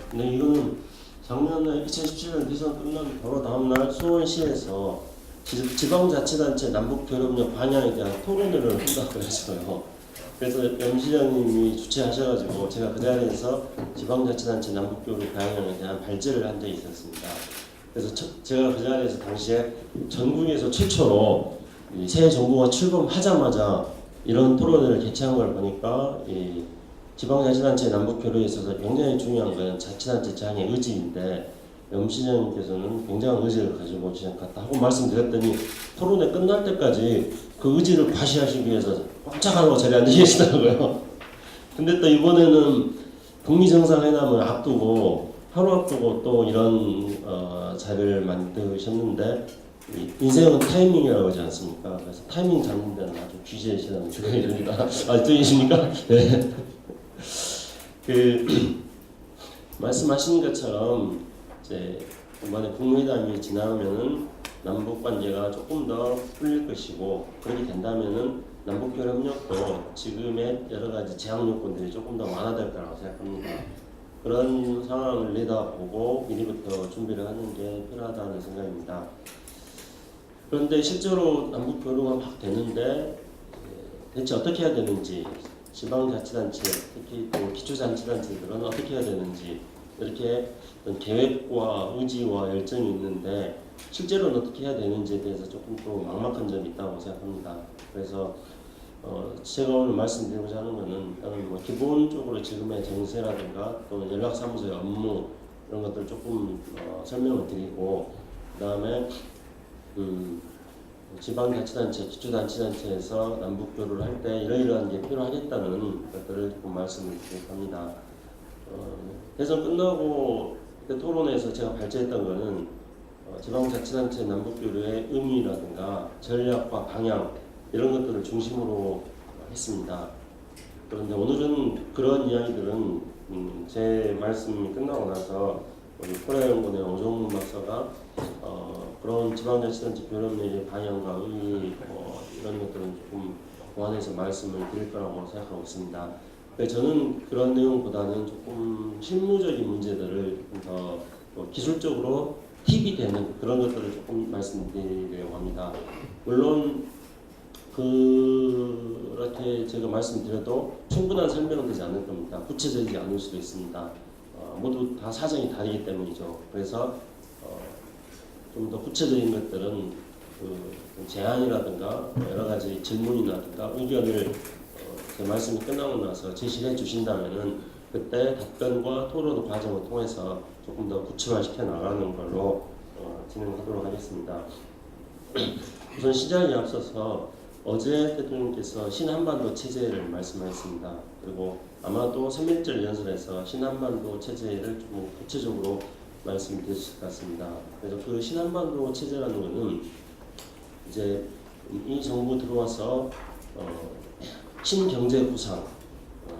근데 이거는 작년에 2017년 대선 끝난 바로 다음날 수원시에서 지방자치단체 남북교섭력 방향에 대한 토론회를 한다고 해서요. 그래서 염 시장님이 주최하셔가지고 제가 그 자리에서 지방자치단체 남북교섭 방향에 대한 발제를 한 적이 있었습니다. 그래서 제가 그 자리에서 당시에 전국에서 최초로 새 정부가 출범하자마자 이런 토론회를 개최한 걸 보니까 이 지방자치단체 남북교류에 있어서 굉장히 중요한 건 자치단체 장의 의지인데 염 시장님께서는 굉장한 의지를 가지고 진행했다 하고 말씀드렸더니 토론회 끝날 때까지 그 의지를 과시하시기 위해서 깜짝하고 자리에 앉아 계시더라고요. 근데 또 이번에는 북미 정상회담을 앞두고 하루 앞두고 또 이런 자리를 만드셨는데 인생은 타이밍이라고 하지 않습니까? 그래서 타이밍 잡는 데는 아주 귀재시라는 생각이 듭니다. 아직도 계십니까? 네. 말씀하신 것처럼 이제 이번에 북미회담이 지나면은 남북 관계가 조금 더 풀릴 것이고 그렇게 된다면은 남북교섭협력도 지금의 여러 가지 제약 요건들이 조금 더 완화될 거라고 생각합니다. 그런 상황을 내다보고 미리부터 준비를 하는 게 필요하다는 생각입니다. 그런데 실제로 남북 교류가 막 되는데 대체 어떻게 해야 되는지 지방자치단체 특히 또 기초자치단체들은 어떻게 해야 되는지 이렇게 계획과 의지와 열정이 있는데 실제로는 어떻게 해야 되는지에 대해서 조금 또 막막한 점이 있다고 생각합니다. 그래서 제가 오늘 말씀드리고자 하는 것은 일단은 뭐 기본적으로 지금의 정세라든가 또 연락사무소의 업무 이런 것들 조금 설명을 드리고 그 다음에 지방자치단체, 기초자치단체에서 남북교류를 할 때 이러이러한 게 필요하겠다는 것들을 조금 말씀을 드리려고 합니다. 대선 끝나고 그때 토론회에서 제가 발제했던 것은 지방자치단체 남북교류의 의미라든가 전략과 방향 이런 것들을 중심으로 했습니다. 그런데 오늘은 그런 이야기들은 제 말씀이 끝나고 나서 우리 코레아연구원의 오정문 박사가 그런 지방자치단체 교섭력의 방향과 의미 이런 것들은 조금 보완해서 말씀을 드릴 거라고 생각하고 있습니다. 저는 그런 내용보다는 조금 실무적인 문제들을 조금 더 기술적으로 팁이 되는 그런 것들을 조금 말씀드리려고 합니다. 물론 그렇게 제가 말씀드려도 충분한 설명은 되지 않을 겁니다. 구체적이지 않을 수도 있습니다. 모두 다 사정이 다르기 때문이죠. 그래서 좀 더 구체적인 것들은 제안이라든가 여러 가지 질문이라든가 의견을 제 말씀이 끝나고 나서 제시해 주신다면은 그때 답변과 토론 과정을 통해서 조금 더 구체화시켜 나가는 걸로 진행하도록 하겠습니다. 우선 시작에 앞서서 어제 대통령께서 신한반도 체제를 말씀하셨습니다. 그리고 아마도 3.1절 연설에서 신한반도 체제를 좀 구체적으로 말씀드렸을 것 같습니다. 그래서 그 신한반도 체제라는 것은 이제 이 정부 들어와서 신경제 구상,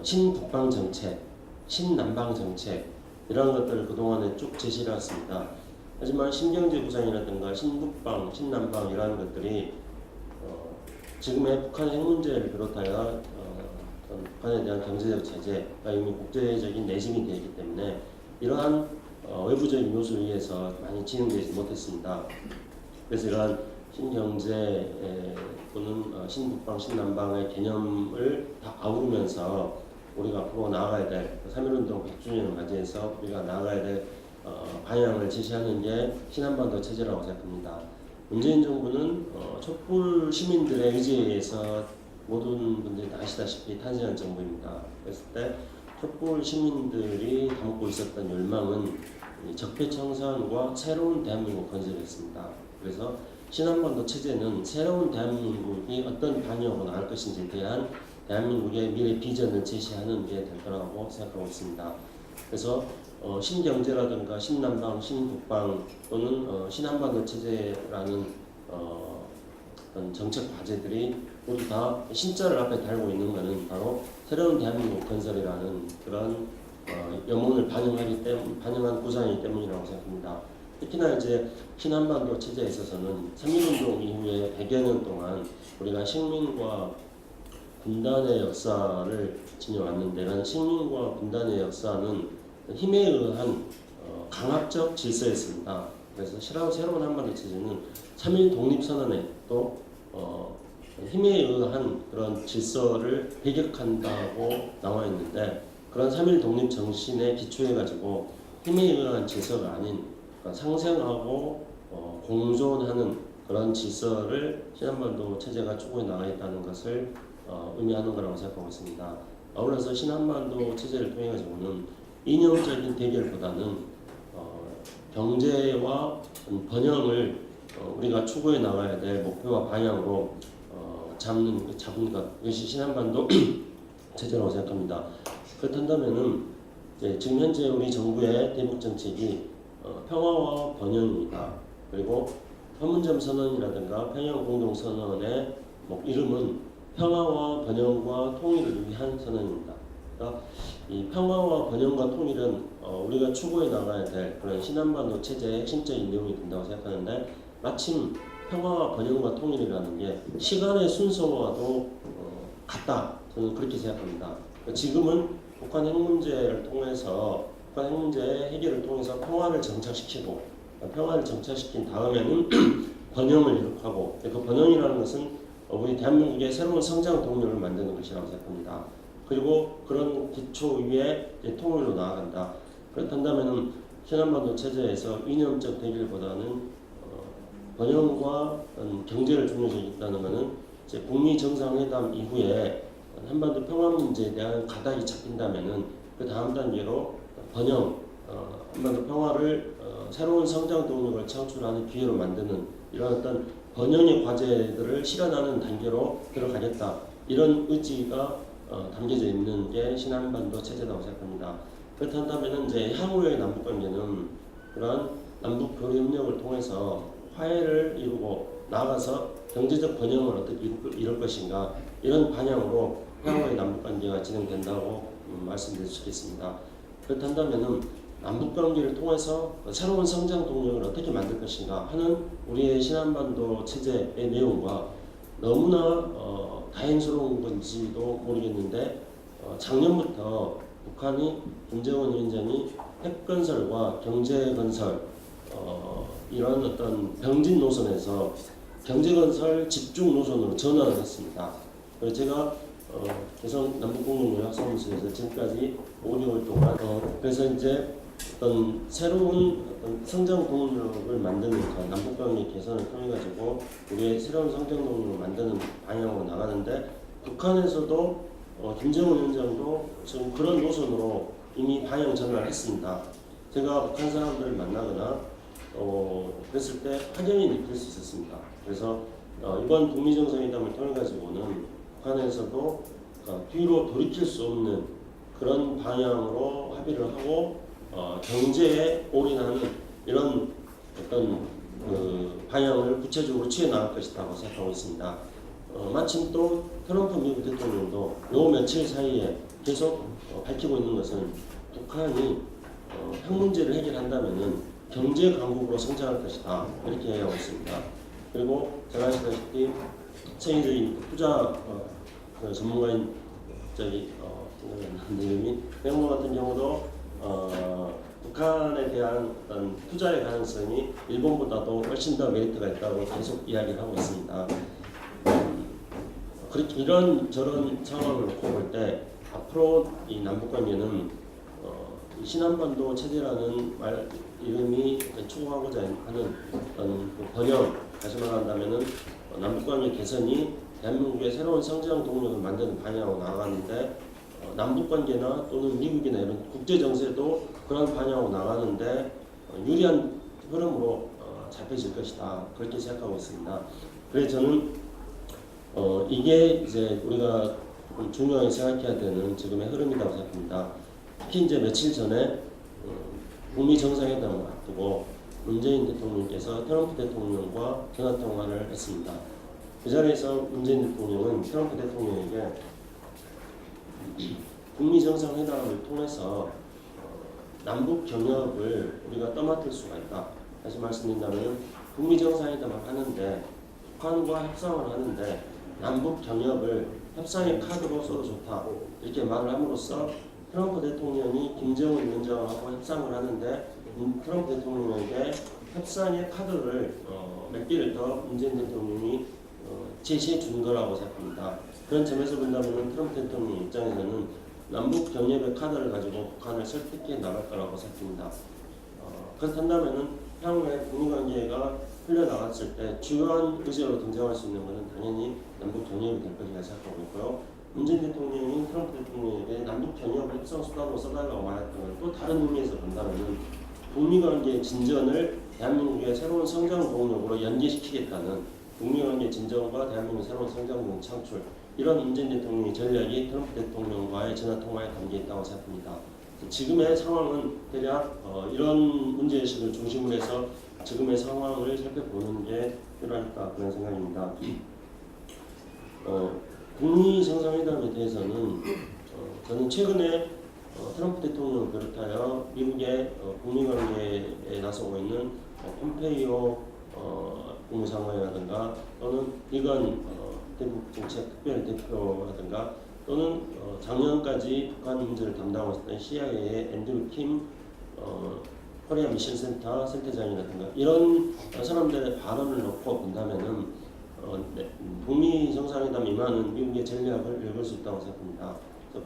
신북방 정책, 신남방 정책 이런 것들을 그동안에 쭉 제시를 했습니다. 하지만 신경제 구상이라든가 신북방, 신남방 이러한 것들이 지금의 북한 핵 문제를 비롯하여 북한에 대한 경제적 제재가 이미 국제적인 내심이 되기 때문에 이러한 외부적인 요소에 의해서 많이 진행되지 못했습니다. 그래서 이러한 신경제 또는 신북방, 신남방의 개념을 다 아우르면서 우리가 앞으로 나아가야 될 3.1운동 100주년을 맞이해서 우리가 나아가야 될 방향을 제시하는 게 신한반도 체제라고 생각합니다. 문재인 정부는 촛불 시민들의 의지에 의해서 모든 분들이 다 아시다시피 탄생한 정부입니다. 그랬을 때 촛불 시민들이 담고 있었던 열망은 적폐청산과 새로운 대한민국 건설이었습니다. 그래서 신한반도 체제는 새로운 대한민국이 어떤 방향으로 나갈 것인지에 대한 대한민국의 미래 비전을 제시하는 게 될 거라고 생각하고 있습니다. 그래서 신경제라든가 신남방, 신북방 또는 신한반도 체제라는 어떤 정책 과제들이 모두 다 신자를 앞에 달고 있는 것은 바로 새로운 대한민국 건설이라는 그런 염원을 반영한 구상이기 때문이라고 생각합니다. 특히나 이제 신한반도 체제에 있어서는 3.1운동 이후에 100여 년 동안 우리가 식민과 분단의 역사를 지녀왔는데, 식민과 분단의 역사는 힘에 의한 강압적 질서였습니다. 그래서 새로운 한반도 체제는 3.1 독립선언에 또 힘에 의한 그런 질서를 배격한다고 나와 있는데, 그런 3.1 독립 정신에 기초해 가지고 힘에 의한 질서가 아닌 상생하고 공존하는 그런 질서를 신한반도 체제가 추구해 나가 있다는 것을 의미하는 거라고 생각하고 있습니다. 아울러서 신한반도 체제를 통해 가지고는 이념적인 대결보다는 경제와 번영을 우리가 추구해 나가야 될 목표와 방향으로 잡는 것, 이것이 신한반도 체제라고 생각합니다. 그렇다면은 지금 현재 우리 정부의 대북 정책이 평화와 번영입니다. 그리고 판문점 선언이라든가 평양 공동 선언의 이름은 평화와 번영과 통일을 위한 선언입니다. 그러니까 이 평화와 번영과 통일은 우리가 추구해 나가야 될 그런 신한반도 체제의 핵심적인 내용이 된다고 생각하는데, 마침 평화와 번영과 통일이라는 게 시간의 순서와도 같다. 저는 그렇게 생각합니다. 지금은 북한 핵 문제를 통해서 북한 핵 문제 해결을 통해서 평화를 정착시키고, 평화를 정착시킨 다음에는 번영을 이룩하고, 그 번영이라는 것은 우리 대한민국의 새로운 성장 동력을 만드는 것이라고 생각합니다. 그리고 그런 기초 위에 통일로 나아간다. 그렇다면 신한반도 체제에서 이념적 대결보다는 번영과 경제를 중요시했다는 것은 이제 북미 정상회담 이후에 한반도 평화 문제에 대한 가닥이 잡힌다면은 그 다음 단계로 번영, 한반도 평화를 새로운 성장 동력을 창출하는 기회로 만드는 이런 어떤 번영의 과제들을 실현하는 단계로 들어가겠다. 이런 의지가 담겨져 있는 게 신한반도 체제라고 생각합니다. 그렇다면 이제 향후의 남북 관계는 그러한 남북 교류 협력을 통해서 화해를 이루고 나아가서 경제적 번영을 어떻게 이룰 것인가, 이런 방향으로 향후의 남북 관계가 진행된다고 말씀드릴 수 있겠습니다. 그렇다면 남북 관계를 통해서 새로운 성장 동력을 어떻게 만들 것인가 하는 우리의 신한반도 체제의 내용과 너무나 다행스러운 건지도 모르겠는데, 작년부터 북한이 김정은 위원장이 핵건설과 경제건설 이런 어떤 병진 노선에서 경제건설 집중 노선으로 전환을 했습니다. 그래서 제가 개성 남북공동연합사무소에서 지금까지 5개월 동안 그래서 이제 어떤 새로운 어떤 성장 동력을 만드는 남북관계 개선을 통해 가지고 우리의 새로운 성장 동력을 만드는 방향으로 나가는데, 북한에서도 김정은 위원장도 지금 그런 노선으로 이미 방향 전환을 했습니다. 제가 북한 사람들을 만나거나 그랬을 때 확연히 느낄 수 있었습니다. 그래서 이번 북미 정상회담을 통해 가지고는 북한에서도 뒤로 돌이킬 수 없는 그런 방향으로 합의를 하고 경제에 올인하는 이런 어떤 방향을 구체적으로 취해 나갈 것이라고 생각하고 있습니다. 마침 또 트럼프 미국 대통령도 요 며칠 사이에 계속 밝히고 있는 것은 북한이 핵 문제를 해결한다면은 경제 강국으로 성장할 것이다, 이렇게 얘기하고 있습니다. 그리고 제가 아시다시피 세계적인 투자 전문가인 이름이 백모 같은 경우도 북한에 대한 어떤 투자의 가능성이 일본보다도 훨씬 더 메리트가 있다고 계속 이야기를 하고 있습니다. 그렇게 이런 저런 상황을 놓고 볼 때 앞으로 이 남북 관계는 신한반도 체제라는 말 이름이 추구하고자 하는 어떤 번영, 다시 말한다면은 남북 관계 개선이 대한민국의 새로운 성장 동력을 만드는 방향으로 나가는데, 남북 관계나 또는 미국이나 이런 국제 정세도 그런 방향으로 나가는데 유리한 흐름으로 잡혀질 것이다, 그렇게 생각하고 있습니다. 그래서 저는 이게 이제 우리가 중요하게 생각해야 되는 지금의 흐름이라고 생각합니다. 특히 이제 며칠 전에 북미 정상회담을 앞두고 문재인 대통령께서 트럼프 대통령과 전화 통화를 했습니다. 그 자리에서 문재인 대통령은 트럼프 대통령에게 북미 정상회담을 통해서 남북 경협을 우리가 떠맡을 수가 있다. 다시 말씀드린다면 북미 정상회담을 하는데 북한과 협상을 하는데 남북 경협을 협상의 카드로 써도 좋다, 이렇게 말을 함으로써 트럼프 대통령이 김정은 위원장하고 협상을 하는데 트럼프 대통령에게 협상의 카드를 몇 개를 더 문재인 대통령이 제시해 준 거라고 생각합니다. 그런 점에서 본다면 트럼프 대통령 입장에서는 남북 경협의 카드를 가지고 북한을 설득해 나갈 거라고 생각합니다. 그렇다면 향후에 북미관계가 흘러나갔을 때 주요한 의제로 등장할 수 있는 것은 당연히 남북 경협이 될 것이라 생각하고 있고요. 문재인 대통령이 트럼프 대통령에게 남북 경협 협상 수단으로 써달라고 말했던 건 또 다른 의미에서 본다면 북미관계의 진전을 대한민국의 새로운 성장 동력으로 연계시키겠다는 북미관계 진전과 대한민국의 새로운 성장 동력 창출 이런 문재인 대통령의 전략이 트럼프 대통령과의 전화통화에 담겨 있다고 생각합니다. 지금의 상황은 대략 이런 문제의식을 중심으로 해서 지금의 상황을 살펴보는 게 필요하니까 그런 생각입니다. 북미 정상회담에 대해서는 저는 최근에 트럼프 대통령을 비롯하여 미국의 북미 관계에 나서고 있는 폼페이오 국무장관이라든가 또는 리건 대북 정책 특별 대표라든가 또는 작년까지 북한 문제를 담당하고 있었던 CIA의 앤드류 킴 코리아 미션 센터 센터장이라든가 이런 사람들의 발언을 놓고 본다면은 북미 정상회담 임하는 미국의 전략을 읽을 수 있다고 생각합니다.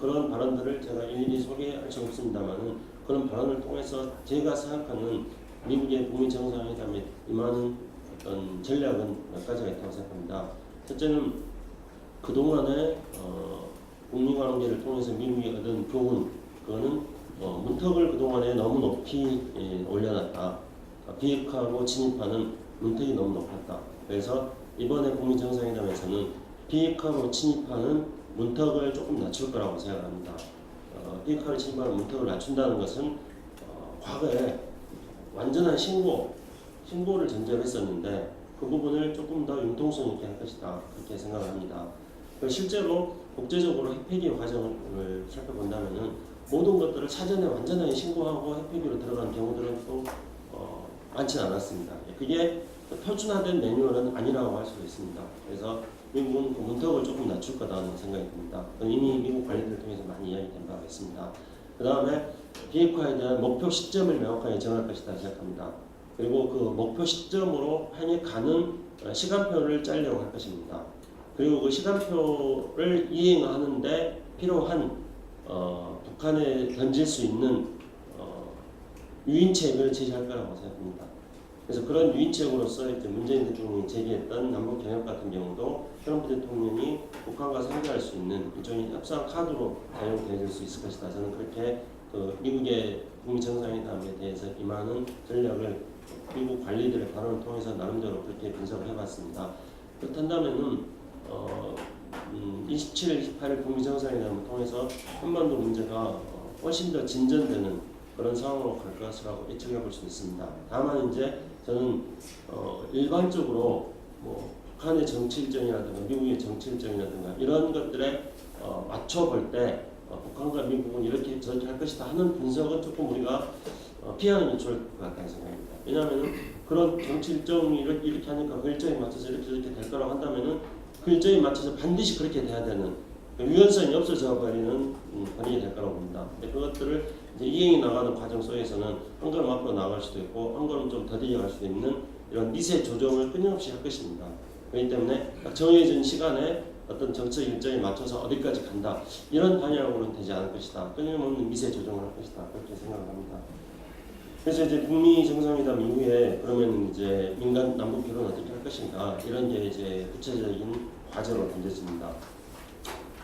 그런 발언들을 제가 일일이 소개할 수 없습니다만은 그런 발언을 통해서 제가 생각하는 미국의 북미 정상회담에 임하는 어떤 전략은 몇 가지가 있다고 생각합니다. 첫째는 그동안의 북미 관계를 통해서 미국이 얻은 교훈, 그거는 문턱을 그동안에 너무 높이 올려놨다. 비핵화로 진입하는 문턱이 너무 높았다. 그래서 이번에 북미 정상회담에서는 비핵화로 진입하는 문턱을 조금 낮출 거라고 생각합니다. 비핵화로 진입하는 문턱을 낮춘다는 것은 과거에 완전한 신고를 전제로 했었는데 그 부분을 조금 더 융통성 있게 할 것이다. 그렇게 생각을 합니다. 실제로 국제적으로 핵폐기 과정을 살펴본다면은 모든 것들을 사전에 완전하게 신고하고 핵폐기로 들어간 경우들은 또 많지는 않았습니다. 그게 표준화된 매뉴얼은 아니라고 할 수가 있습니다. 그래서 미국은 그 문턱을 조금 낮출 거다는 생각이 듭니다. 이미 미국 관리들을 통해서 많이 이야기된 바가 있습니다. 그 다음에 비핵화에 대한 목표 시점을 명확하게 정할 것이다 생각합니다. 그리고 그 목표 시점으로 향해 가는 시간표를 짜려고 할 것입니다. 그리고 그 시간표를 이행하는데 필요한 북한에 던질 수 있는 유인책을 제시할 거라고 생각합니다. 그래서 그런 유인책으로서 이제 문재인 대통령이 제기했던 남북 경협 같은 경우도 트럼프 대통령이 북한과 상대할 수 있는 일종의 협상 카드로 사용될 수 있을 것이다. 저는 그렇게 미국의 북미 정상회담에 대해서 임하는 전략을 미국 관리들의 발언을 통해서 나름대로 그렇게 분석을 해봤습니다. 그렇다면은 27일, 28일 북미 정상회담을 통해서 한반도 문제가 훨씬 더 진전되는 그런 상황으로 갈 것이라고 예측해 볼 수 있습니다. 다만 이제 저는 일반적으로 북한의 정치 일정이라든가 미국의 정치 일정이라든가 이런 것들에 맞춰볼 때 북한과 미국은 이렇게 저렇게 할 것이다 하는 분석은 조금 우리가 피하는 게 좋을 것 같다는 생각입니다. 왜냐하면 그런 정치 일정이 이렇게 하니까 그 일정에 맞춰서 이렇게 될 거라고 한다면은 그 일정에 맞춰서 반드시 그렇게 돼야 되는 유연성이 없어져 버리는 반응이 될 거라고 봅니다. 그것들을 이제 이행이 나가는 과정 속에서는 한 걸음 앞으로 나갈 수도 있고 한 걸음 좀 더디게 갈 수도 있는 이런 미세 조정을 끊임없이 할 것입니다. 그렇기 때문에 정해진 시간에 어떤 정책 일정에 맞춰서 어디까지 간다 이런 방향으로는 되지 않을 것이다. 끊임없는 미세 조정을 할 것이다. 그렇게 생각을 합니다. 그래서 이제 북미 정상회담 이후에 그러면 이제 민간 남북 결혼 어떻게 할 것인가 이런 게 이제 구체적인 과제로 던져집니다.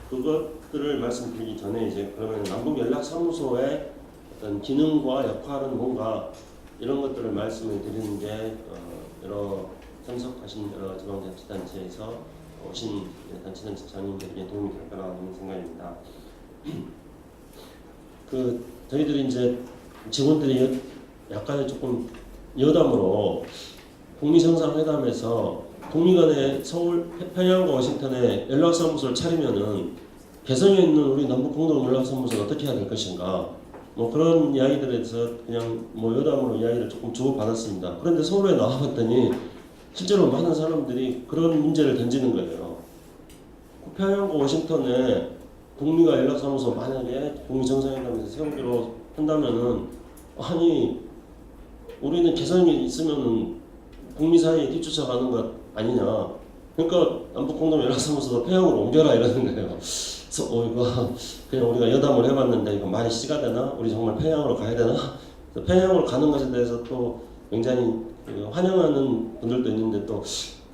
그것들을 말씀드리기 전에 이제 그러면 남북 연락 사무소의 어떤 기능과 역할은 뭔가 이런 것들을 말씀을 드리는 게 여러 참석하신 여러 지방자치단체에서 오신 단체장님들에게 도움이 될 거라는 생각입니다. 저희들이 이제 직원들이 약간의 조금 여담으로 북미 정상회담에서 북미 간에 서울, 평양과 워싱턴에 연락사무소를 차리면은 개성에 있는 우리 남북 공동 연락사무소를 어떻게 해야 될 것인가 그런 이야기들에 대해서 그냥 여담으로 이야기를 조금 주고받았습니다. 그런데 서울에 나와봤더니 실제로 많은 사람들이 그런 문제를 던지는 거예요. 평양과 워싱턴에 북미가 연락사무소 만약에 북미 정상회담에서 세우기로 한다면은 아니 우리는 개성이 있으면은 북미 사이에 뒤쫓아가는 것 아니냐. 그러니까 남북공동 연락사무소도 평양으로 옮겨라 이러는 거예요. 그래서 이거 그냥 우리가 여담을 해봤는데 이거 말이 씨가 되나? 우리 정말 평양으로 가야 되나? 그래서 평양으로 가는 것에 대해서 또 굉장히 환영하는 분들도 있는데 또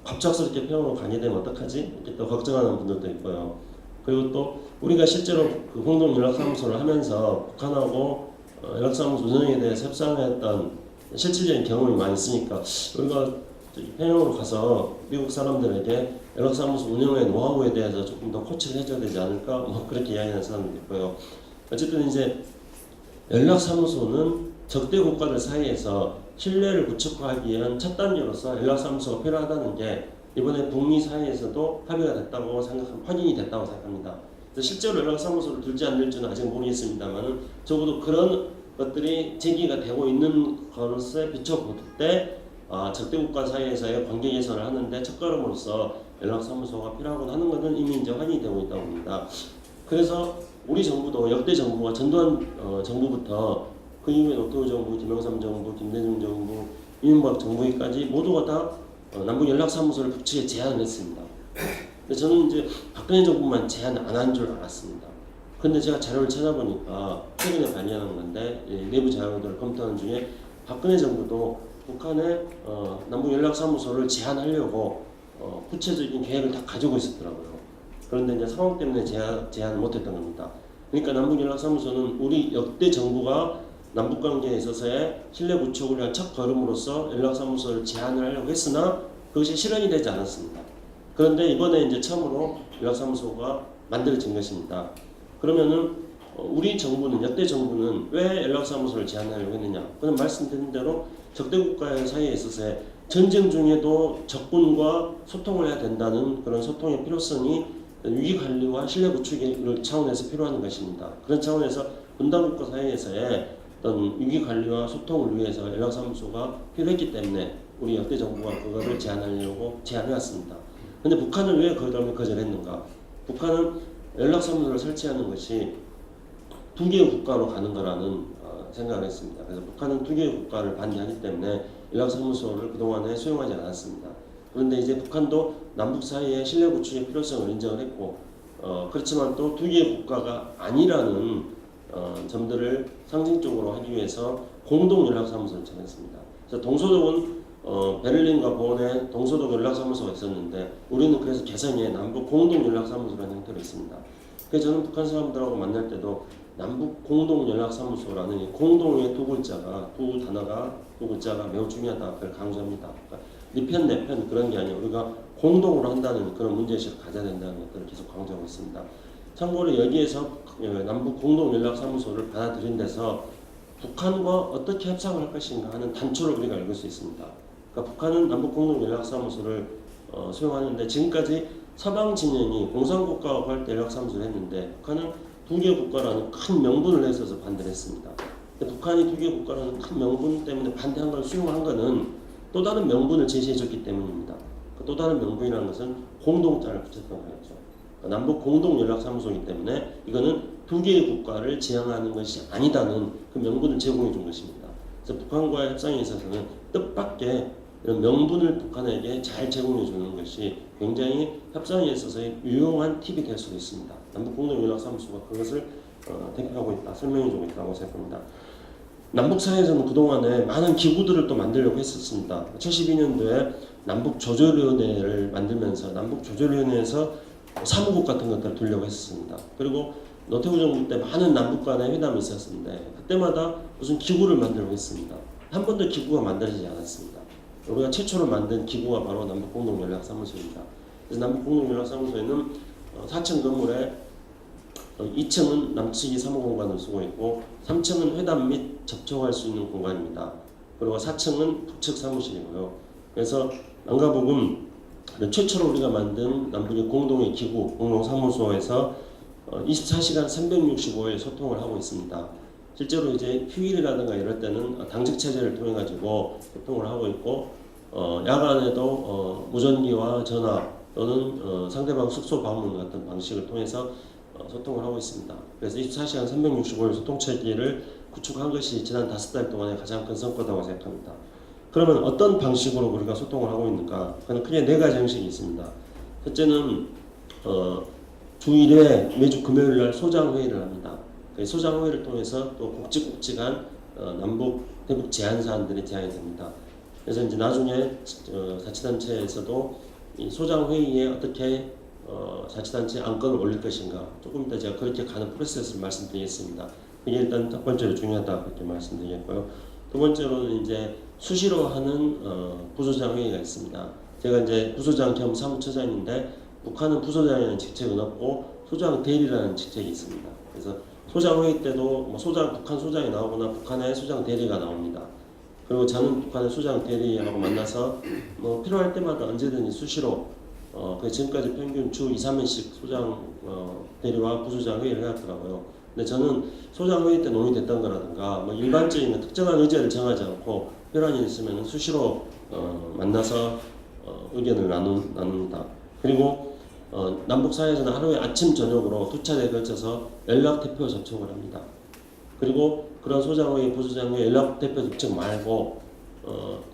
갑작스럽게 평양으로 가게 되면 어떡하지? 이렇게 또 걱정하는 분들도 있고요. 그리고 또 우리가 실제로 그 공동 연락사무소를 하면서 북한하고 연락사무소 운영에 대해서 협상했던 실질적인 경험이 많이 있으니까 우리가 평양으로 가서 미국 사람들에게 연락사무소 운영의 노하우에 대해서 조금 더 코치를 해줘야 되지 않을까 뭐 그렇게 이야기하는 사람도 있고요. 어쨌든 이제 연락사무소는 적대 국가들 사이에서 신뢰를 구축하기 위한 첫 단계로서 연락사무소가 필요하다는 게 이번에 북미 사이에서도 합의가 됐다고 확인이 됐다고 생각합니다. 실제로 연락사무소를 둘지 안 둘지는 아직 모르겠습니다만 적어도 그런 것들이 제기가 되고 있는 것에 비춰볼 때 적대 국가 사이에서의 관계 개선을 하는데 첫걸음으로서 연락사무소가 필요하고 하는 것은 이미 이제 확인이 되고 있다고 봅니다. 그래서 우리 정부도 역대 정부가 전두환 정부부터 그 이후에 노태우 정부, 김영삼 정부, 김대중 정부, 이명박 정부까지 모두가 다 남북 연락사무소를 북측에 제안을 했습니다. 근데 저는 이제 박근혜 정부만 제안 안 한 줄 알았습니다. 근데 제가 자료를 찾아보니까 최근에 발견한 건데 내부 자료들을 검토하는 중에 박근혜 정부도 북한에 남북 연락사무소를 제안하려고 구체적인 계획을 다 가지고 있었더라고요. 그런데 이제 상황 때문에 제안을 못했던 겁니다. 그러니까 남북 연락사무소는 우리 역대 정부가 남북 관계에 있어서의 신뢰 구축을 위한 첫 걸음으로서 연락사무소를 제안을 하려고 했으나 그것이 실현이 되지 않았습니다. 그런데 이번에 이제 처음으로 연락사무소가 만들어진 것입니다. 그러면은 우리 정부는 역대 정부는 왜 연락사무소를 제안하려고 했느냐? 그는 말씀드린 대로 적대 국가 사이에 있어서의 전쟁 중에도 적군과 소통을 해야 된다는 그런 소통의 필요성이 위기 관리와 신뢰 구축의 차원에서 필요한 것입니다. 그런 차원에서 분단국가 사이에서의 어떤 위기 관리와 소통을 위해서 연락사무소가 필요했기 때문에 우리 역대 정부가 그거를 제안하려고 제안해왔습니다. 그런데 북한은 왜 그러면 거절했는가? 북한은 연락사무소를 설치하는 것이 두 개의 국가로 가는 거라는 생각을 했습니다. 그래서 북한은 두 개의 국가를 반대하기 때문에 연락사무소를 그동안에 수용하지 않았습니다. 그런데 이제 북한도 남북 사이의 신뢰 구축의 필요성을 인정을 했고 그렇지만 또 두 개의 국가가 아니라는 점들을 상징적으로 하기 위해서 공동 연락사무소를 정했습니다. 그래서 동서독은 베를린과 본에 동서독 연락사무소가 있었는데 우리는 그래서 개성에 남북 공동 연락사무소라는 형태로 있습니다. 그래서 저는 북한 사람들하고 만날 때도 남북 공동 연락사무소라는 이 공동의 두 글자가 두 글자가 매우 중요하다. 그걸 강조합니다. 그러니까 네 편 내 편 그런 게 아니라 우리가 공동으로 한다는 그런 문제의식을 가져야 된다는 것들을 계속 강조하고 있습니다. 참고로 여기에서 남북 공동 연락사무소를 받아들인 데서 북한과 어떻게 협상을 할 것인가 하는 단초를 우리가 읽을 수 있습니다. 그러니까 북한은 남북 공동 연락사무소를 수용하는데 지금까지 서방 진영이 공산국가하고 할 때 연락사무소를 했는데 북한은 두 개 국가라는 큰 명분을 내세워서 반대를 했습니다. 근데 북한이 두 개 국가라는 큰 명분 때문에 반대한 걸 수용한 것은 또 다른 명분을 제시해줬기 때문입니다. 그 또 다른 명분이라는 것은 공동자를 붙였던 거였죠. 그러니까 남북 공동 연락사무소이기 때문에 이거는 두 개의 국가를 지향하는 것이 아니다는 그 명분을 제공해 준 것입니다. 그래서 북한과의 협상에 있어서는 뜻밖의 이런 명분을 북한에게 잘 제공해 주는 것이 굉장히 협상에 있어서의 유용한 팁이 될 수도 있습니다. 남북 공동 연락사무소가 그것을 대표하고 있다, 설명해 주고 있다고 생각합니다. 남북 사이에서는 그동안에 많은 기구들을 또 만들려고 했었습니다. 72년도에 남북 조절위원회를 만들면서 남북 조절위원회에서 사무국 같은 것들을 두려고 했었습니다. 그리고 노태우 정부 때 많은 남북 간의 회담이 있었는데 그때마다 무슨 기구를 만들려고 했습니다. 한 번도 기구가 만들어지지 않았습니다. 우리가 최초로 만든 기구가 바로 남북공동연락사무소입니다. 그래서 남북공동연락사무소에는 4층 건물에 2층은 남측이 사무공간을 쓰고 있고 3층은 회담 및 접촉할 수 있는 공간입니다. 그리고 4층은 북측 사무실이고요. 그래서 남가북은 최초로 우리가 만든 남북의 공동의 기구, 공동사무소에서 24시간 365일 소통을 하고 있습니다. 실제로 이제 휴일이라든가 이럴 때는 당직 체제를 통해 가지고 소통을 하고 있고 야간에도 무전기와 전화 또는 상대방 숙소 방문 같은 방식을 통해서 소통을 하고 있습니다. 그래서 24시간 365일 소통체계를 구축한 것이 지난 5달 동안의 가장 큰 성과라고 생각합니다. 그러면 어떤 방식으로 우리가 소통을 하고 있는가? 그건 크게 4가지 형식이 있습니다. 첫째는 주 1회 매주 금요일 날 소장 회의를 합니다. 소장 회의를 통해서 또 굵직굵직한 남북 대북 제안 사안들이 제안이 됩니다. 그래서 이제 나중에 자치단체에서도 이 소장 회의에 어떻게 자치단체 안건을 올릴 것인가, 조금 이따 제가 그렇게 가는 프로세스를 말씀드리겠습니다. 이게 일단 첫 번째로 중요하다 그렇게 말씀드리겠고요. 두 번째로는 이제 수시로 하는 부소장 회의가 있습니다. 제가 이제 부소장 겸 사무처장인데 북한은 부소장이라는 직책은 없고 소장 대리라는 직책이 있습니다. 그래서 소장 회의 때도 뭐 북한 소장이 나오거나 북한의 소장 대리가 나옵니다. 그리고 저는 북한의 소장 대리하고 만나서 뭐 필요할 때마다 언제든지 수시로 지금까지 평균 주 2, 3회씩 소장 대리와 부소장 회의를 해왔더라고요. 근데 저는 소장 회의 때 논의됐던 거라든가 뭐 일반적인 특정한 의제를 정하지 않고 필요한 일 있으면 수시로 만나서 의견을 나눕니다. 그리고 남북 사이에서는 하루에 아침 저녁으로 2차례에 걸쳐서 연락 대표 접촉을 합니다. 그리고 그런 소장회의, 부소장회의 연락 대표 접촉 말고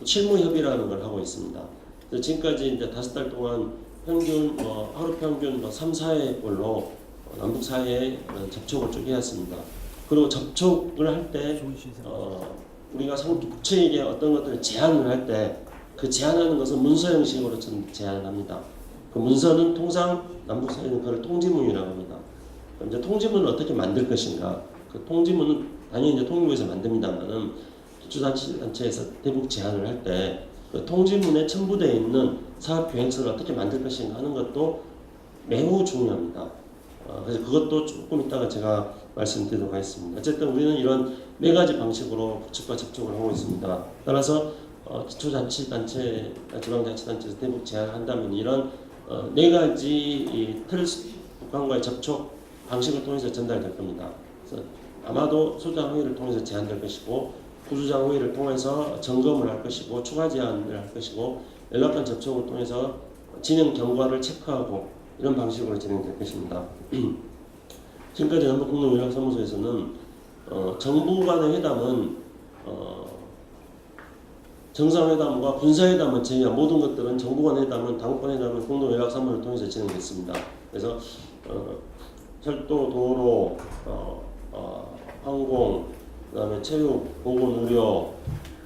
실무 협의라는 걸 하고 있습니다. 그래서 지금까지 이제 5달 동안 평균 하루 평균 3, 4회꼴로 남북 사이에 접촉을 쭉 해왔습니다. 그리고 접촉을 할 때 우리가 구체적인 어떤 것들을 제안을 할 때 그 제안하는 것은 문서 형식으로 제안을 합니다. 그 문서는 통상 남북 사이에는 그걸 통지문이라고 합니다. 이제 통지문을 어떻게 만들 것인가? 그 통지문은 당연히 이제 통일부에서 만듭니다만은 기초단체에서 대북 제안을 할 때 그 통지문에 첨부되어 있는 사업 계획서를 어떻게 만들 것인가 하는 것도 매우 중요합니다. 그래서 그것도 조금 이따가 제가 말씀드리도록 하겠습니다. 어쨌든 우리는 이런 4가지 방식으로 북측과 접촉을 하고 있습니다. 따라서 기초자치단체, 지방자치단체에서 대북 제안을 한다면 이런 4가지 북한과의 접촉 방식을 통해서 전달될 겁니다. 그래서 아마도 소장 회의를 통해서 제안될 것이고 부소장 회의를 통해서 점검을 할 것이고 추가 제안을 할 것이고 연락관 접촉을 통해서 진행 경과를 체크하고 이런 방식으로 진행될 것입니다. 지금까지 남북공동연락사무소에서는 정부 간의 회담은 정상회담과 군사회담을 제외한 모든 것들은 정부 간 회담은 당권 회담은 공동연락사무소를 통해서 진행됐습니다. 그래서 철도, 도로, 항공, 그다음에 체육, 보건, 의료,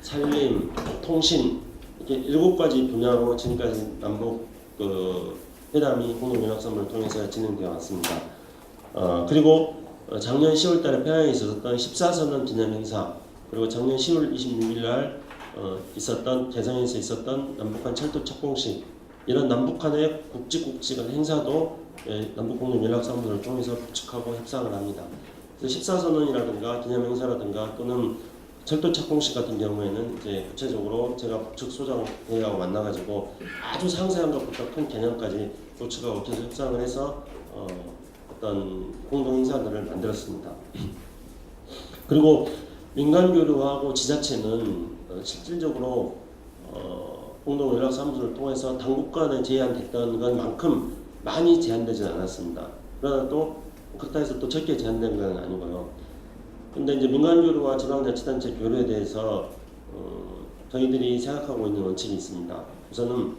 산림, 통신 이렇게 7가지 분야로 지금까지 남북 회담이 공동연락사무소를 통해서 진행되어 왔습니다. 그리고 작년 10월달에 평양에 있었던 14선언 기념행사, 그리고 작년 10월 26일날 있었던 개성에서 있었던 남북한 철도 착공식, 이런 남북한의 굵직굵직한 행사도 남북공동연락사무소를 통해서 구축하고 협상을 합니다. 그래서 14선언이라든가 기념행사라든가 또는 철도 착공식 같은 경우에는 이제 구체적으로 제가 북측 소장 회의하고 만나가지고 아주 상세한 것부터 큰 개념까지 구축하고 계속 협상을 해서 어떤 공동 행사들을 만들었습니다. 그리고 민간교류하고 지자체는 실질적으로 공동연락사무소를 통해서 당국 간에 제안됐던 것만큼 많이 제한되지 않았습니다. 그러나 또 그렇다 해서 또 적게 제한된 건 아니고요. 근데 이제 민간교류와 지방자치단체 교류에 대해서 저희들이 생각하고 있는 원칙이 있습니다. 우선은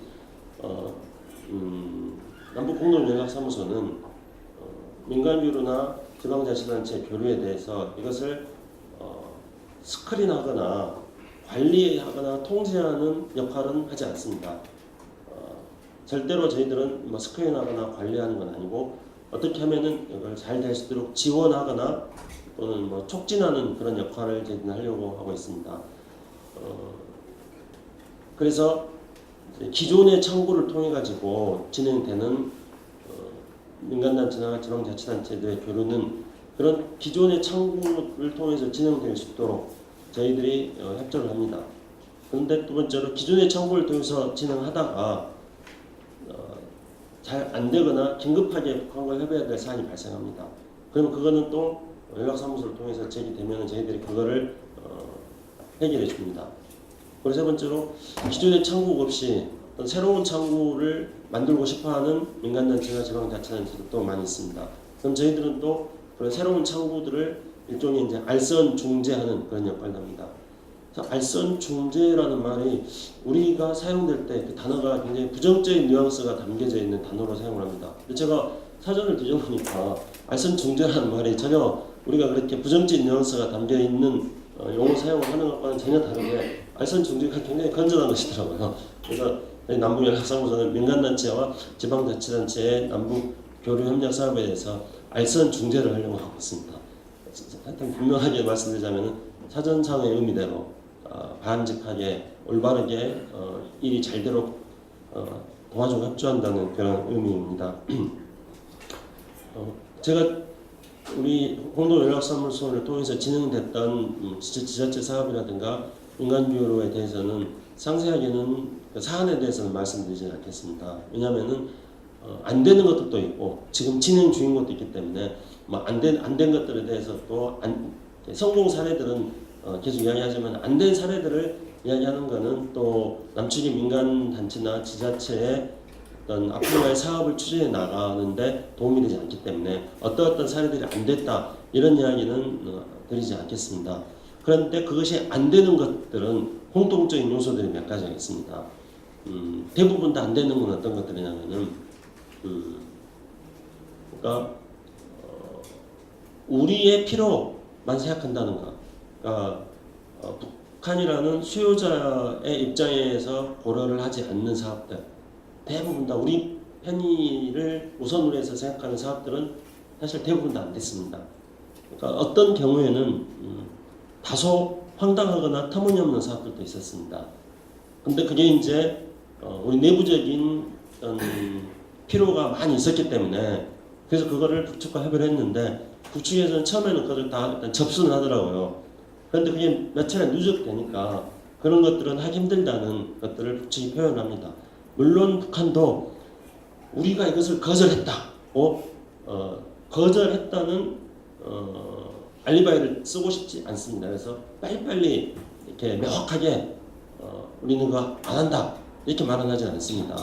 남북공동연락사무소는 민간교류나 지방자치단체 교류에 대해서 이것을 스크린하거나 관리하거나 통제하는 역할은 하지 않습니다. 절대로 저희들은 뭐 스크린하거나 관리하는 건 아니고 어떻게 하면은 이걸 잘 될 수 있도록 지원하거나 또는 뭐 촉진하는 그런 역할을 저희들은 하려고 하고 있습니다. 그래서 기존의 창구를 통해 가지고 진행되는 민간단체나 지방자치단체들의 교류는 그런 기존의 창구를 통해서 진행될 수 있도록 저희들이 협조를 합니다. 그런데 두 번째로 기존의 창구를 통해서 진행하다가 잘 안되거나 긴급하게 북한과 협의해야 될 사안이 발생합니다. 그러면 그거는 또 연락사무소를 통해서 제기되면 저희들이 그거를 해결해 줍니다. 그리고 세 번째로 기존의 창구 없이 어떤 새로운 창구를 만들고 싶어하는 민간단체나 지방자치단체도 또 많이 있습니다. 그럼 저희들은 또 그런 새로운 창구들을 일종의 이제 알선 중재하는 그런 역할을 합니다. 그래서 알선 중재라는 말이 우리가 사용될 때 그 단어가 굉장히 부정적인 뉘앙스가 담겨져 있는 단어로 사용을 합니다. 근데 제가 사전을 뒤져보니까 알선 중재라는 말이 전혀 우리가 그렇게 부정적인 뉘앙스가 담겨 있는 용어 사용을 하는 것과는 전혀 다르게 알선 중재가 굉장히 건전한 것이더라고요. 그래서 남북연락사무소는 민간단체와 지방자치단체의 남북 교류 협력 사업에 대해서 알선 중재를 하려고 하고 있습니다. 하여튼 분명하게 말씀드리자면 사전상의 의미대로 바람직하게 올바르게 일이 잘 되도록 도와주고 협조한다는 그런 의미입니다. 제가 우리 공동연락사무소를 통해서 진행됐던 지자체 사업이라든가 민간교류에 대해서는 상세하게는 그 사안에 대해서는 말씀드리지 않겠습니다. 왜냐하면은 안 되는 것들도 있고 지금 진행 중인 것도 있기 때문에 뭐 안 된 것들에 대해서 또 성공 사례들은 계속 이야기하지만 안 된 사례들을 이야기하는 것은 또 남측의 민간 단체나 지자체의 어떤 앞으로의 사업을 추진해 나가는데 도움이 되지 않기 때문에 어떤 사례들이 안 됐다 이런 이야기는 드리지 않겠습니다. 그런데 그것이 안 되는 것들은 공통적인 요소들이 몇 가지가 있습니다. 대부분 다 안 되는 건 어떤 것들이냐면은 그러니까 우리의 필요만 생각한다는 것. 그러니까 북한이라는 수요자의 입장에서 고려를 하지 않는 사업들. 대부분 다 우리 편의를 우선으로 해서 생각하는 사업들은 사실 대부분 다 안 됐습니다. 그러니까 어떤 경우에는 다소 황당하거나 터무니없는 사업들도 있었습니다. 근데 그게 이제 우리 내부적인 어떤 필요가 많이 있었기 때문에 그래서 그거를 북측과 협의를 했는데 북측에서는 처음에는 그걸 다 일단 접수는 하더라고요. 그런데 그게 며칠에 누적되니까 그런 것들은 하기 힘들다는 것들을 북측이 표현합니다. 물론 북한도 우리가 이것을 거절했다고 거절했다는 알리바이를 쓰고 싶지 않습니다. 그래서 빨리빨리 이렇게 명확하게 우리는 그거 안 한다 이렇게 말은 하지 않습니다.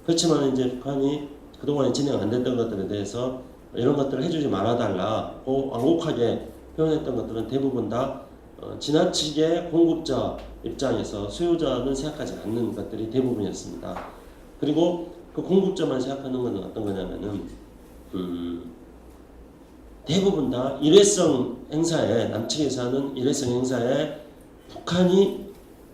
그렇지만 이제 북한이 그동안에 진행 안 됐던 것들에 대해서 이런 것들을 해주지 말아달라고 완곡하게 표현했던 것들은 대부분 다 지나치게 공급자 입장에서 수요자는 생각하지 않는 것들이 대부분이었습니다. 그리고 그 공급자만 생각하는 것은 어떤 거냐면은 대부분 다 일회성 행사에 남측에서 하는 일회성 행사에 북한이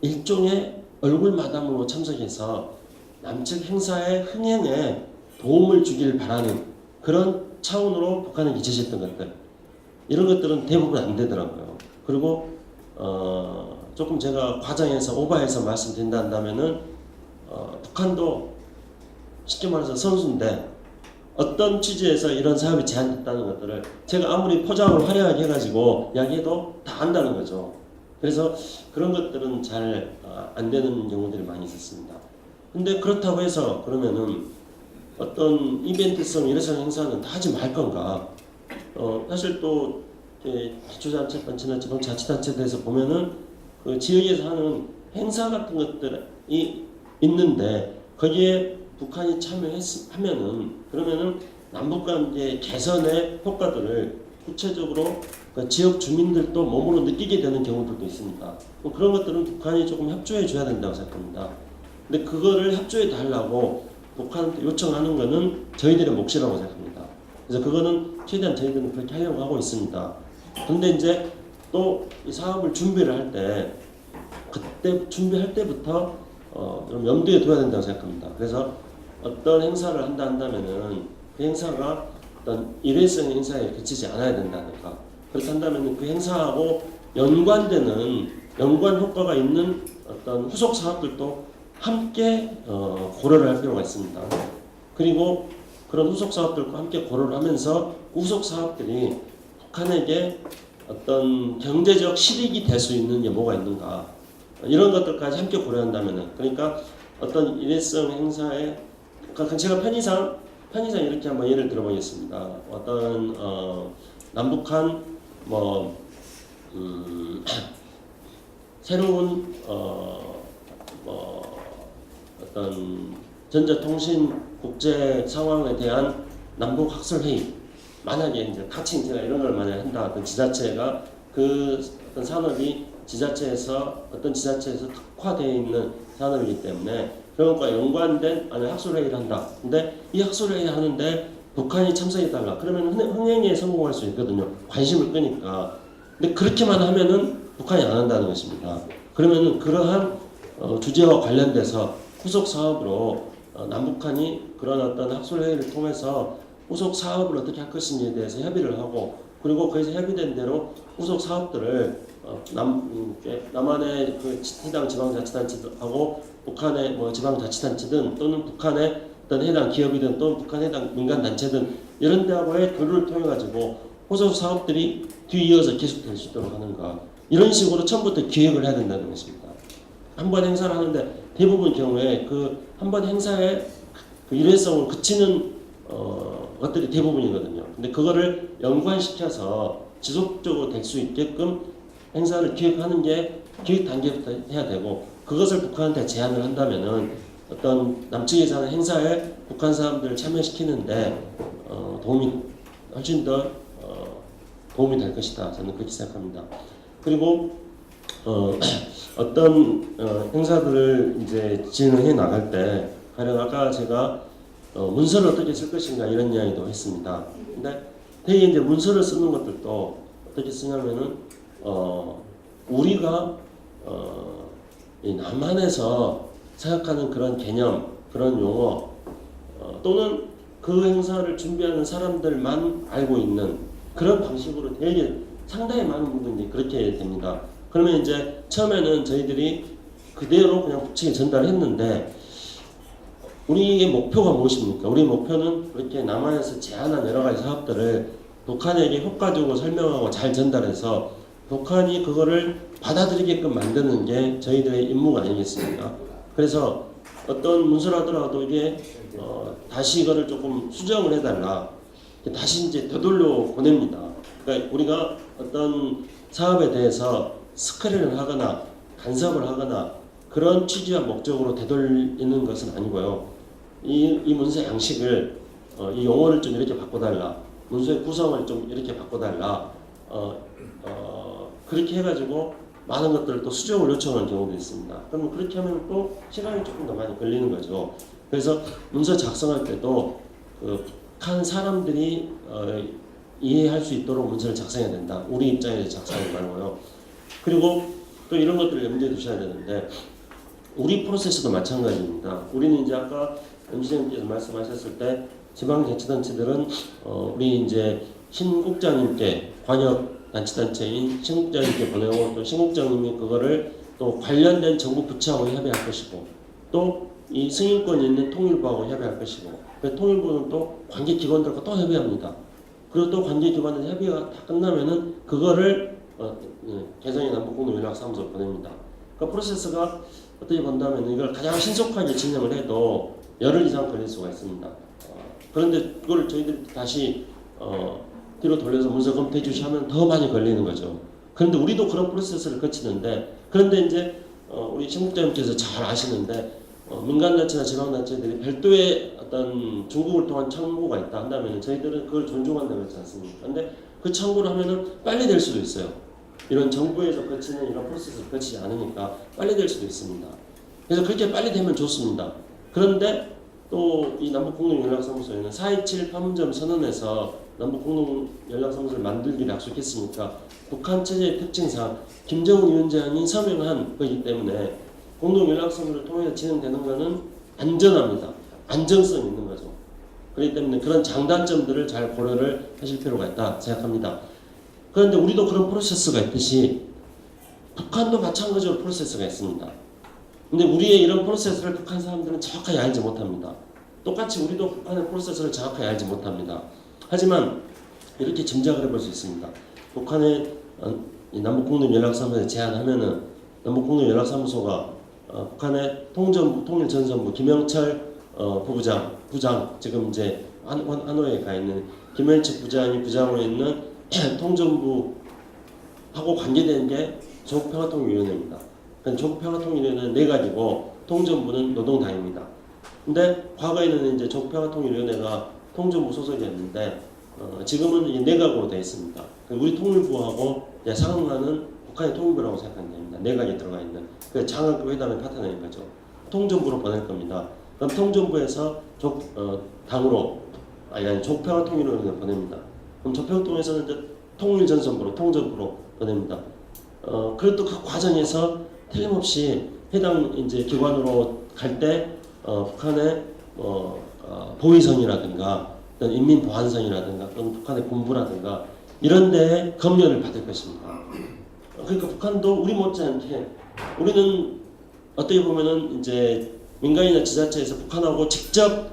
일종의 얼굴 마담으로 참석해서 남측 행사의 흥행에 도움을 주길 바라는 그런 차원으로 북한에 기재했던 것들 이런 것들은 대부분 안 되더라고요. 그리고 조금 제가 과장해서 오버해서 말씀드린다 한다면은 북한도 쉽게 말해서 선수인데 어떤 취지에서 이런 사업이 제한됐다는 것들을 제가 아무리 포장을 화려하게 해가지고 이야기해도 다 안다는 거죠. 그래서 그런 것들은 잘 안 되는 경우들이 많이 있었습니다. 근데 그렇다고 해서 그러면은 어떤 이벤트성 일회성 행사는 다 하지 말 건가? 사실 또 기초자치단체나 지방자치단체에 대해서 보면은 그 지역에서 하는 행사 같은 것들이 있는데 거기에 북한이 참여하면은 그러면은 남북관계 개선의 효과들을 구체적으로 그 지역 주민들도 몸으로 느끼게 되는 경우들도 있습니다. 그런 것들은 북한이 조금 협조해 줘야 된다고 생각합니다. 근데 그거를 협조해 달라고 북한한테 요청하는 것은 저희들의 몫이라고 생각합니다. 그래서 그거는 최대한 저희들은 그렇게 하려고 하고 있습니다. 근데 이제 또 이 사업을 준비를 할 때 그때 준비할 때부터 좀 염두에 둬야 된다고 생각합니다. 그래서 어떤 행사를 한다면은 그 행사가 어떤 일회성 행사에 그치지 않아야 된다니까. 그렇다면 그 행사하고 연관되는 연관 효과가 있는 어떤 후속 사업들도 함께 고려를 할 필요가 있습니다. 그리고 그런 후속 사업들과 함께 고려를 하면서 후속 사업들이 북한에게 어떤 경제적 실익이 될 수 있는 게 뭐가 있는가 이런 것들까지 함께 고려한다면은 그러니까 어떤 일회성 행사에 그러니까 제가 편의상 이렇게 한번 예를 들어보겠습니다. 어떤 남북한 뭐 새로운 뭐 어떤 전자통신 국제 상황에 대한 남북 학술 회의, 만약에 이제 타칭제가 이런 걸 만약에 한다, 어떤 지자체가 그 어떤 산업이 어떤 지자체에서 특화되어 있는 산업이기 때문에 그런 것과 연관된 학술 회의를 한다. 근데 이 학술 회의 하는데 북한이 참석해달라. 그러면 흥행에 성공할 수 있거든요. 관심을 끄니까. 근데 그렇게만 하면은 북한이 안 한다는 것입니다. 그러면은 그러한 주제와 관련돼서 후속 사업으로 남북한이 그런 어떤 학술 회의를 통해서 후속 사업을 어떻게 할 것인지에 대해서 협의를 하고, 그리고 거기서 협의된 대로 후속 사업들을 남한의 그 해당 지방자치단체하고 북한의 뭐 지방자치단체든 또는 북한의 어떤 해당 기업이든 또는 북한 해당 민간단체든 이런 데하고의 교류를 통해 가지고 후속 사업들이 뒤이어서 계속될 수 있도록 하는가, 이런 식으로 처음부터 기획을 해야 된다는 것입니다. 한 번 행사를 하는데 대부분 경우에 그 한 번 행사의 그 일회성을 그치는 것들이 대부분이거든요. 근데 그거를 연관시켜서 지속적으로 될 수 있게끔 행사를 기획하는 게 기획 단계부터 해야 되고, 그것을 북한한테 제안을 한다면은 어떤 남측에서 하는 행사에 북한 사람들을 참여시키는데 도움이 훨씬 더 도움이 될 것이다. 저는 그렇게 생각합니다. 그리고 어떤 행사들을 이제 진행해 나갈 때 가령 아까 제가 문서를 어떻게 쓸 것인가 이런 이야기도 했습니다. 근데 대개 이제 문서를 쓰는 것들도 어떻게 쓰냐면은 우리가 이 남한에서 생각하는 그런 개념, 그런 용어 또는 그 행사를 준비하는 사람들만 알고 있는 그런 방식으로 되게 상당히 많은 부분이 그렇게 됩니다. 그러면 이제 처음에는 저희들이 그대로 그냥 북측에 전달했는데 우리의 목표가 무엇입니까? 우리 목표는 그렇게 남한에서 제안한 여러 가지 사업들을 북한에게 효과적으로 설명하고 잘 전달해서 북한이 그거를 받아들이게끔 만드는 게 저희들의 임무가 아니겠습니까? 그래서 어떤 문서를 하더라도 이게 다시 이거를 조금 수정을 해달라. 다시 이제 되돌려 보냅니다. 그러니까 우리가 어떤 사업에 대해서 스크린을 하거나 간섭을 하거나 그런 취지와 목적으로 되돌리는 것은 아니고요. 이 문서 양식을 이 용어를 좀 이렇게 바꿔달라. 문서의 구성을 좀 이렇게 바꿔달라. 그렇게 해가지고 많은 것들을 또 수정을 요청하는 경우도 있습니다. 그럼 그렇게 하면 또 시간이 조금 더 많이 걸리는 거죠. 그래서 문서 작성할 때도 그 북한 사람들이 이해할 수 있도록 문서를 작성해야 된다. 우리 입장에서 작성하지 말고요. 그리고 또 이런 것들을 염두에 두셔야 되는데 우리 프로세스도 마찬가지입니다. 우리는 이제 아까 MC님께서 말씀하셨을 때 지방자치단체들은 우리 이제 신국장님께 관역단체단체인 신국장님께 보내고 또 신국장님이 그거를 또 관련된 정부 부처하고 협의할 것이고 또 이 승인권이 있는 통일부하고 협의할 것이고 그 통일부는 또 관계기관들과 또 협의합니다. 그리고 또 관계기관의 협의가 다 끝나면은 그거를 개성의 남북공동연락사무소로 보냅니다. 그러니까 프로세스가 어떻게 본다면 이걸 가장 신속하게 진행을 해도 열흘 이상 걸릴 수가 있습니다. 그런데 그걸 저희들이 다시 뒤로 돌려서 문서 검토해 주시면 더 많이 걸리는 거죠. 그런데 우리도 그런 프로세스를 거치는데 그런데 이제 우리 신국장님께서 잘 아시는데 민간단체나 지방단체들이 별도의 어떤 중국을 통한 청구가 있다 한다면 저희들은 그걸 존중한다고 그렇지 않습니까? 근데 그 청구를 하면은 빨리 될 수도 있어요. 이런 정부에서 거치는 이런 프로세스를 거치지 않으니까 빨리 될 수도 있습니다. 그래서 그렇게 빨리 되면 좋습니다. 그런데 또 이 남북공동연락사무소에는 4.27 판문점 선언에서 남북공동연락사무소를 만들기를 약속했으니까 북한 체제의 특징상 김정은 위원장이 서명한 거기 때문에 공동연락사무소를 통해서 진행되는 것은 안전합니다. 안정성이 있는 거죠. 그렇기 때문에 그런 장단점들을 잘 고려를 하실 필요가 있다 생각합니다. 그런데 우리도 그런 프로세스가 있듯이 북한도 마찬가지로 프로세스가 있습니다. 근데 우리의 이런 프로세스를 북한 사람들은 정확하게 알지 못합니다. 똑같이 우리도 북한의 프로세스를 정확하게 알지 못합니다. 하지만 이렇게 짐작을 해볼 수 있습니다. 북한의 남북공동연락사무소에 제안하면은 남북공동연락사무소가 북한의 통일전선부 김영철 부장 지금 이제 하노이에 가 있는 김영철 부장이 부장으로 있는 통전부하고 관계되는 게 조국평화통일위원회입니다. 조국평화통일위원회는 네 가지고 통전부는 노동당입니다. 근데 과거에는 이제 조국평화통일위원회가 통전부 소속이었는데 지금은 이 내각으로 되어 있습니다. 우리 통일부하고 상응하는 북한의 통일부라고 생각하면 됩니다. 내각에 들어가 있는 그 장학금 회담의 파트너인 거죠. 통전부로 보낼 겁니다. 그럼 통전부에서 당으로 아니 조평화 통일위원회에 보냅니다. 그럼 조평 통해서는 이제 통일전선부로 통전부로 보냅니다. 그래도 그 과정에서 틀림없이 해당 이제 기관으로 갈 때 북한의 보위성이라든가 어떤 인민보안성이라든가 또는 북한의 군부라든가 이런 데에 검열을 받을 것입니다. 그러니까 북한도 우리 못지않게 우리는 어떻게 보면은 이제 민간이나 지자체에서 북한하고 직접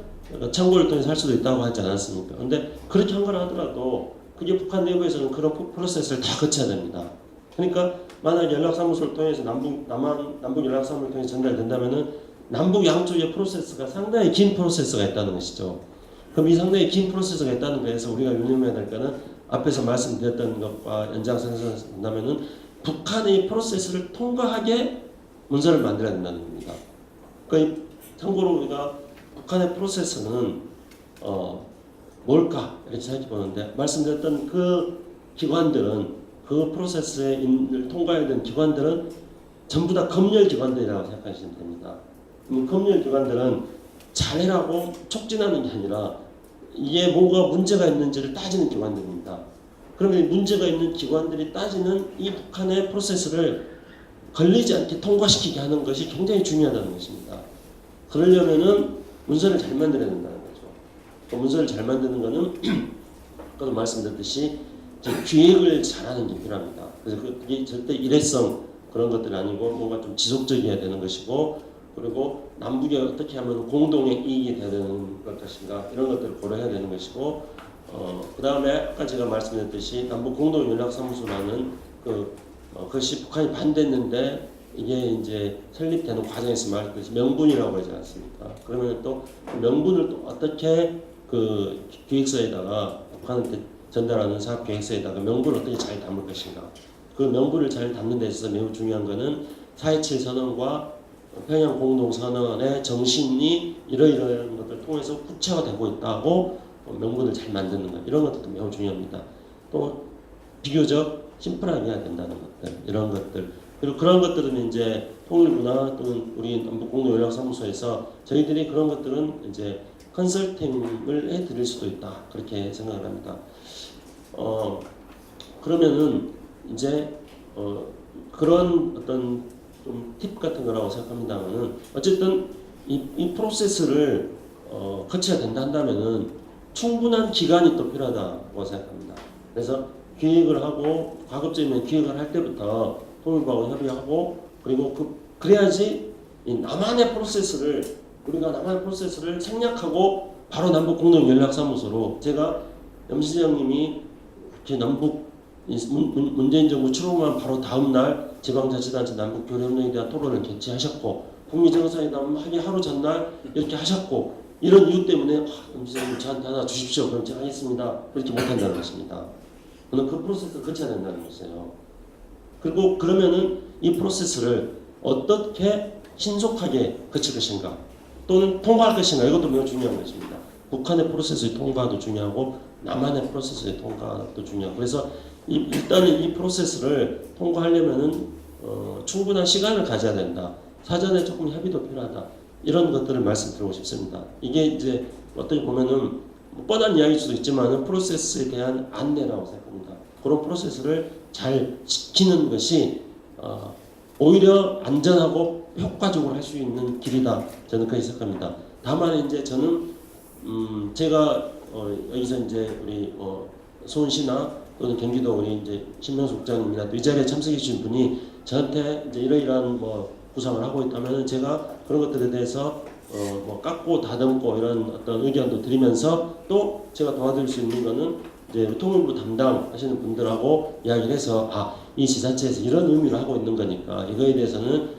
청구를 통해서 할 수도 있다고 하지 않았습니까? 근데 그렇게 한 거라 하더라도 그게 북한 내부에서는 그런 프로세스를 다 거쳐야 됩니다. 그러니까 만약 연락사무소를 통해서 남북 연락사무소를 통해서 전달된다면은 남북 양쪽의 프로세스가 상당히 긴 프로세스가 있다는 것이죠. 그럼 이 상당히 긴 프로세스가 있다는 거에서 우리가 유념해야 될 거는 앞에서 말씀드렸던 것과 연장선에서 본다면은 북한의 프로세스를 통과하게 문서를 만들어야 된다는 겁니다. 그러니까 참고로 우리가 북한의 프로세스는 뭘까 이렇게 생각해 보는데 말씀드렸던 그 기관들은 그 프로세스에 통과해야 되는 기관들은 전부 다 검열 기관들이라고 생각하시면 됩니다. 검열 기관들은 잘해라고 촉진하는 게 아니라 이게 뭐가 문제가 있는지를 따지는 기관들입니다. 그러면 문제가 있는 기관들이 따지는 이 북한의 프로세스를 걸리지 않게 통과시키게 하는 것이 굉장히 중요하다는 것입니다. 그러려면은 문서를 잘 만들어야 된다는 거죠. 그 문서를 잘 만드는 것은 아까도 말씀드렸듯이 기획을 잘하는 게 필요합니다. 그래서 그게 절대 일회성 그런 것들이 아니고 뭔가 좀 지속적이어야 되는 것이고 그리고 남북이 어떻게 하면 공동의 이익이 되는 것인가 이런 것들을 고려해야 되는 것이고 그 다음에 아까 제가 말씀드렸듯이 남북 공동연락사무소라는 그것이 북한이 반대했는데 이게 이제 설립되는 과정에서 말했듯이 명분이라고 하지 않습니까? 그러면 또 명분을 또 어떻게 그 기획서에다가 북한한테 전달하는 사업 계획서에다가 명분을 어떻게 잘 담을 것인가? 그 명분을 잘 담는 데 있어서 매우 중요한 것은 4.27 선언과 평양 공동선언의 정신이 이러이러한 것들을 통해서 구체화되고 있다고 명분을 잘 만드는 것 이런 것들도 매우 중요합니다. 또 비교적 심플하게 해야 된다는 것들 이런 것들 그리고 그런 것들은 이제 통일부나 또는 우리 남북공동연락사무소에서 저희들이 그런 것들은 이제 컨설팅을 해드릴 수도 있다 그렇게 생각을 합니다. 그러면은 이제 그런 어떤 좀 팁 같은 거라고 생각합니다만은 어쨌든 이 프로세스를 거쳐야 된다 한다면은 충분한 기간이 또 필요하다고 생각합니다. 그래서 기획을 하고 가급적이면 기획을 할 때부터 통일부하고 협의하고 그리고 그래야지 이 나만의 프로세스를 우리가 나만의 프로세스를 생략하고 바로 남북 공동 연락사무소로 제가 염시장님이 남북 문재인 정부 출범한 바로 다음 날 지방자치단체 남북 교류협력에 대한 토론을 개최하셨고 북미 정상회담 하기 하루 전날 이렇게 하셨고 이런 이유 때문에 염시장님 저한테 하나 주십시오. 그럼 제가 하겠습니다. 그렇게 못한다는 것입니다. 저는 그 프로세스를 거쳐야 된다는 것이에요. 그리고 그러면은 이 프로세스를 어떻게 신속하게 거칠 것인가 또는 통과할 것인가 이것도 매우 중요한 것입니다. 북한의 프로세스의 통과도 중요하고 남한의 프로세스의 통과도 중요하고 그래서 일단은 이 프로세스를 통과하려면은 충분한 시간을 가져야 된다. 사전에 조금 협의도 필요하다. 이런 것들을 말씀드리고 싶습니다. 이게 이제 어떻게 보면은 뻔한 이야기일 수도 있지만은 프로세스에 대한 안내라고 생각합니다. 그런 프로세스를 잘 지키는 것이 오히려 안전하고 효과적으로 할 수 있는 길이다. 저는 그렇게 생각합니다. 다만 이제 저는 제가 여기서 이제 우리 수원시나 또는 경기도 우리 이제 신명수 국장님이나 또 이 자리에 참석해 주신 분이 저한테 이제 이러이러한 구상을 하고 있다면은 제가 그런 것들에 대해서 깎고 다듬고 이런 어떤 의견도 드리면서 또 제가 도와드릴 수 있는 거는 이제 통일부 담당하시는 분들하고 이야기를 해서 이 지자체에서 이런 의미를 하고 있는 거니까 이거에 대해서는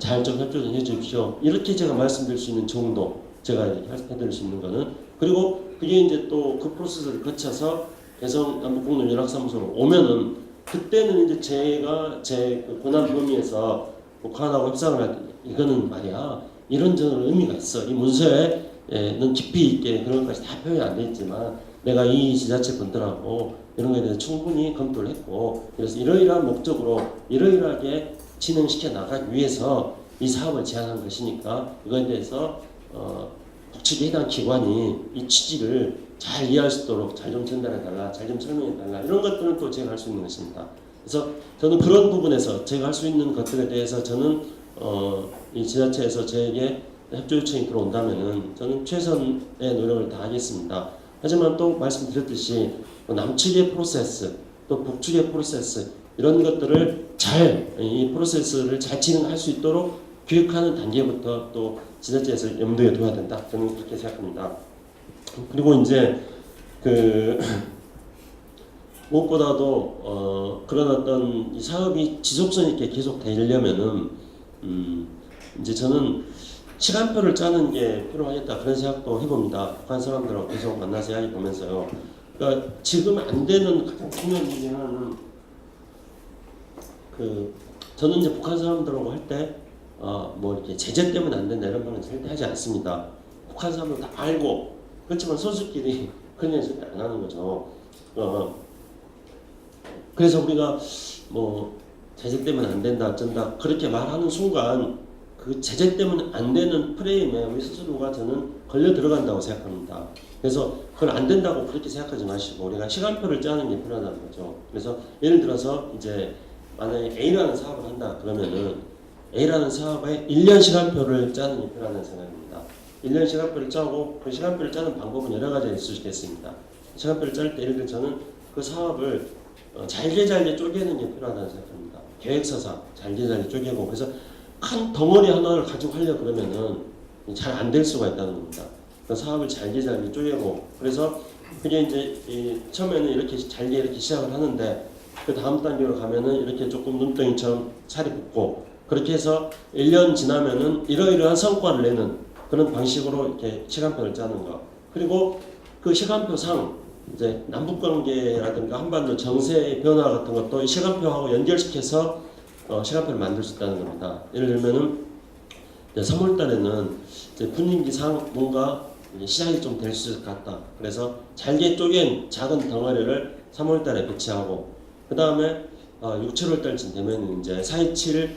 잘 좀 협조 좀 해주십시오. 이렇게 제가 말씀드릴 수 있는 정도 제가 해드릴 수 있는 거는 그리고 그게 이제 또 그 프로세스를 거쳐서 개성 남북공동연락사무소로 오면은 그때는 이제 제가 제 권한 범위에서 북한하고 협상을 할 때 이거는 말이야 이런저런 의미가 있어. 이 문서에 깊이 있게 그런 것까지 다 표현이 안 돼 있지만 내가 이 지자체 분들하고 이런 거에 대해서 충분히 검토를 했고 그래서 이러이러한 목적으로 이러이러하게 진행시켜 나가기 위해서 이 사업을 제안한 것이니까 이거에 대해서 북측에 해당 기관이 이 취지를 잘 이해할 수 있도록 잘 좀 전달해달라, 잘 좀 설명해달라 이런 것들은 또 제가 할 수 있는 것입니다. 그래서 저는 그런 부분에서 제가 할 수 있는 것들에 대해서 저는 이 지자체에서 저에게 협조 요청이 들어온다면은 저는 최선의 노력을 다하겠습니다. 하지만 또 말씀드렸듯이 남측의 프로세스 또 북측의 프로세스 이런 것들을 이 프로세스를 잘 진행할 수 있도록 교육하는 단계부터 또 지자체에서 염두에 둬야 된다. 저는 그렇게 생각합니다. 그리고 이제 무엇보다도 그런 어떤 이 사업이 지속성 있게 계속 되려면은 이제 저는 시간표를 짜는 게 필요하겠다 그런 생각도 해봅니다. 북한 사람들하고 계속 만나서 이야기 보면서요. 그러니까 지금 안 되는 가장 중요한 문제는 저는 이제 북한 사람들하고 할 때 뭐 이렇게 제재 때문에 안 된다 이런 말은 절대 하지 않습니다. 북한 사람들 다 알고 그렇지만 선수끼리 그런 얘기 절대 안 하는 거죠. 그래서 우리가 뭐 제재 때문에 안 된다 어쩐다 그렇게 말하는 순간 그 제재 때문에 안 되는 프레임에 우리 스스로가 저는 걸려 들어간다고 생각합니다. 그래서 그걸 안 된다고 그렇게 생각하지 마시고 우리가 시간표를 짜는 게 필요하다는 거죠. 그래서 예를 들어서 이제 만약에 A라는 사업을 한다 그러면은 A라는 사업의 1년 시간표를 짜는 게 필요하다는 생각입니다. 1년 시간표를 짜고 그 시간표를 짜는 방법은 여러 가지가 있을 수 있겠습니다. 시간표를 짤 때 예를 들어 저는 그 사업을 잘게 쪼개는 게 필요하다는 생각합니다. 계획서상 잘게 쪼개고 그래서 큰 덩어리 하나를 가지고 하려고 그러면은 잘 안 될 수가 있다는 겁니다. 그 사업을 잘게 쪼개고 그래서 그게 이제 처음에는 이렇게 잘게 이렇게 시작을 하는데 그 다음 단계로 가면은 이렇게 조금 눈덩이처럼 살이 붙고 그렇게 해서 1년 지나면은 이러이러한 성과를 내는 그런 방식으로 이렇게 시간표를 짜는 거. 그리고 그 시간표상 이제 남북관계라든가 한반도 정세의 변화 같은 것도 시간표하고 연결시켜서 시간표를 만들 수 있다는 겁니다. 예를 들면은 3월 달에는 이제 분위기상 뭔가 시작이 좀 될 수 같다. 그래서 잘게 쪼갠 작은 덩어리를 3월 달에 배치하고 그 다음에 6, 7월 달쯤 되면 이제 4.27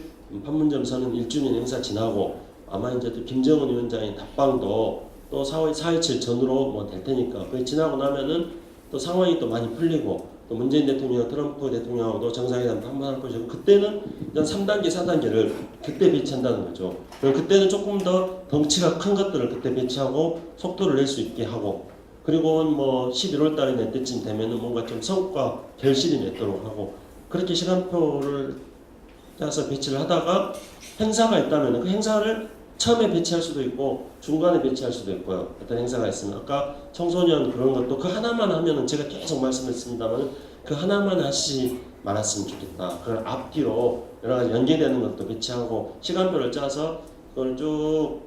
판문점 선언 1주년 행사 지나고 아마 이제 또 김정은 위원장의 답방도 또 4.27 전후로 뭐 될 테니까 그게 지나고 나면은 또 상황이 또 많이 풀리고 또 문재인 대통령, 트럼프 대통령하고도 정상회담도 한번 할 것이고 그때는 일단 3단계, 4단계를 그때 배치한다는 거죠. 그리고 그때는 조금 더 덩치가 큰 것들을 그때 배치하고 속도를 낼 수 있게 하고 그리고 뭐 11월 달이나 때쯤 되면은 뭔가 좀 성과 결실이 맺도록 하고 그렇게 시간표를 짜서 배치를 하다가 행사가 있다면 그 행사를 처음에 배치할 수도 있고 중간에 배치할 수도 있고요. 어떤 행사가 있으면 아까 청소년 그런 것도 그 하나만 하면은 제가 계속 말씀했습니다만 그 하나만 하시지 말았으면 좋겠다. 그걸 앞뒤로 여러 가지 연계되는 것도 배치하고 시간표를 짜서 그걸 쭉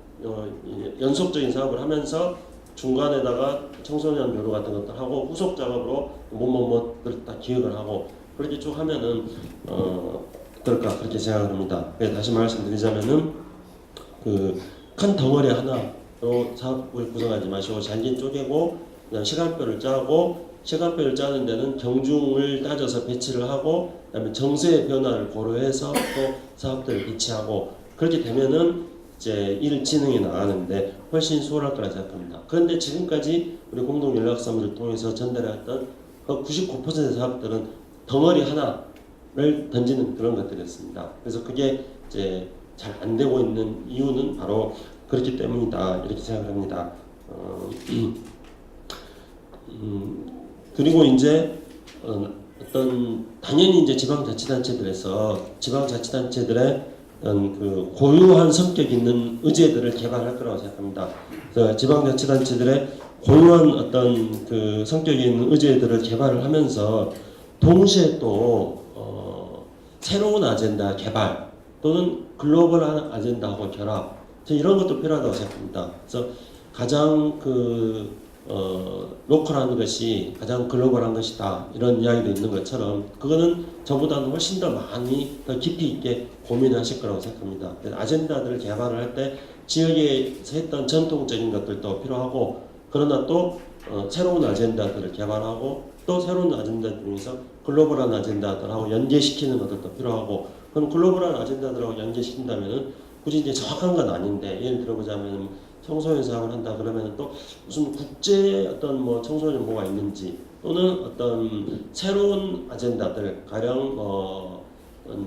연속적인 사업을 하면서 중간에다가 청소년 교류 같은 것도 하고 후속 작업으로 뭐뭐뭐를 다 기획을 하고 그렇게 쭉 하면은 어떨까 그렇게 생각을 합니다. 다시 말씀드리자면은 큰 덩어리 하나로 사업을 구성하지 마시고 잘게 쪼개고 그냥 시간표를 짜고 시간표를 짜는 데는 경중을 따져서 배치를 하고 그다음에 정세의 변화를 고려해서 또 사업들을 배치하고 그렇게 되면은 이제 일 진행이 나가는데 훨씬 수월할 거라 생각합니다. 그런데 지금까지 우리 공동연락사무를 통해서 전달해왔던 그 99%의 사업들은 덩어리 하나를 던지는 그런 것들이었습니다. 그래서 그게 이제 잘 안 되고 있는 이유는 바로 그렇기 때문이다 이렇게 생각합니다. 그리고 이제 어떤 당연히 이제 지방자치단체들에서 지방자치단체들의 어떤 그 고유한 성격 있는 의제들을 개발할 거라고 생각합니다. 그래서 지방자치단체들의 고유한 어떤 그 성격이 있는 의제들을 개발을 하면서 동시에 또 새로운 아젠다 개발 또는 글로벌한 아젠다하고 결합 이런 것도 필요하다고 생각합니다. 그래서 가장 로컬한 것이 가장 글로벌한 것이다 이런 이야기도 있는 것처럼 그거는 저보다는 훨씬 더 많이 더 깊이 있게 고민하실 거라고 생각합니다. 아젠다들을 개발을 할 때 지역에서 했던 전통적인 것들도 필요하고 그러나 또 새로운 아젠다들을 개발하고 또 새로운 아젠다 중에서 글로벌한 아젠다들하고 연계시키는 것들도 필요하고 그럼 글로벌한 아젠다들하고 연계시킨다면은 굳이 이제 정확한 건 아닌데 예를 들어보자면 청소년 사업을 한다 그러면 또 무슨 국제 어떤 뭐 청소년 뭐가 있는지 또는 어떤 새로운 아젠다들 가령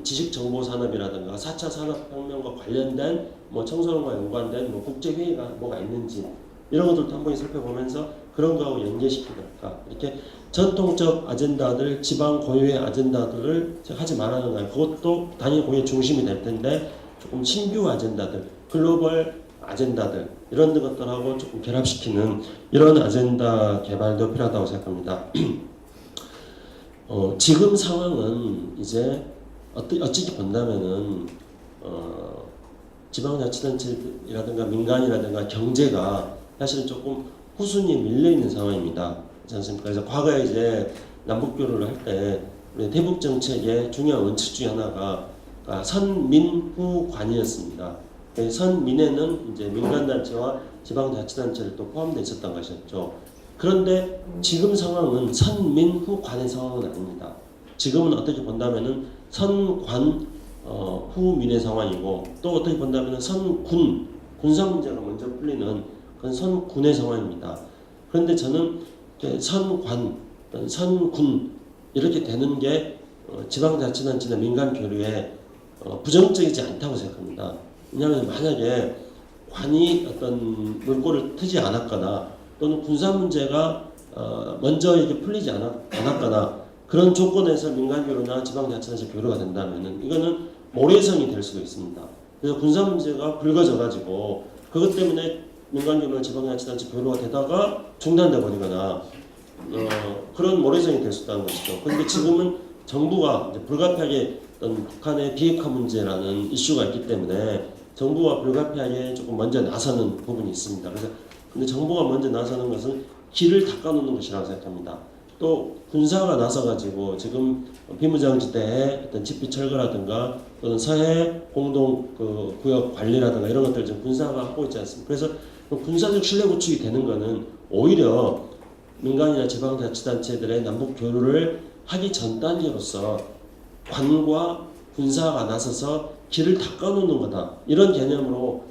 지식 정보 산업이라든가 4차 산업혁명과 관련된 뭐 청소년과 연관된 뭐 국제 회의가 뭐가 있는지 이런 것들도 한 번 살펴보면서 그런 거하고 연계시키달까 이렇게 전통적 아젠다들 지방 고유의 아젠다들을 하지 말라는 거예요. 그것도 당연히 고유의 중심이 될 텐데 조금 신규 아젠다들 글로벌 아젠다들 이런 것들하고 조금 결합시키는 이런 아젠다 개발도 필요하다고 생각합니다. 지금 상황은 이제 어찌 본다면은 지방자치단체라든가 민간이라든가 경제가 사실은 조금 후순위에 밀려 있는 상황입니다. 그렇지 않습니까? 그래서 과거에 이제 남북 교류를 할 때 대북 정책의 중요한 원칙 중에 하나가 선민후관이었습니다. 선민에는 이제 민간단체와 지방자치단체를 또 포함되어 있었던 것이었죠. 그런데 지금 상황은 선민후관의 상황은 아닙니다. 지금은 어떻게 본다면은 선관 후민의 상황이고 또 어떻게 본다면은 선군 군사 문제가 먼저 풀리는 그건 선군의 상황입니다. 그런데 저는 선관 선군 이렇게 되는 게 지방자치단체나 민간 교류에 부정적이지 않다고 생각합니다. 왜냐하면 만약에 관이 어떤 물꼬를 트지 않았거나 또는 군사 문제가 먼저 이렇게 풀리지 않았거나 그런 조건에서 민간교류나 지방자치단체 교류가 된다면은 이거는 모래성이 될 수도 있습니다. 그래서 군사 문제가 불거져가지고 그것 때문에 민간교류나 지방자치단체 교류가 되다가 중단돼 버리거나 그런 모래성이 될 수 있다는 것이죠. 그런데 지금은 정부가 이제 불가피하게 어떤 북한의 비핵화 문제라는 이슈가 있기 때문에 정부가 불가피하게 조금 먼저 나서는 부분이 있습니다. 그래서 근데 정부가 먼저 나서는 것은 길을 닦아놓는 것이라고 생각합니다. 또 군사가 나서가지고 지금 비무장지대의 어떤 집비 철거라든가 또는 서해 공동 구역 관리라든가 이런 것들 지금 군사가 하고 있지 않습니까? 그래서 군사적 신뢰 구축이 되는 것은 오히려 민간이나 지방자치단체들의 남북 교류를 하기 전 단계로서 관과 군사가 나서서 길을 닦아놓는 거다. 이런 개념으로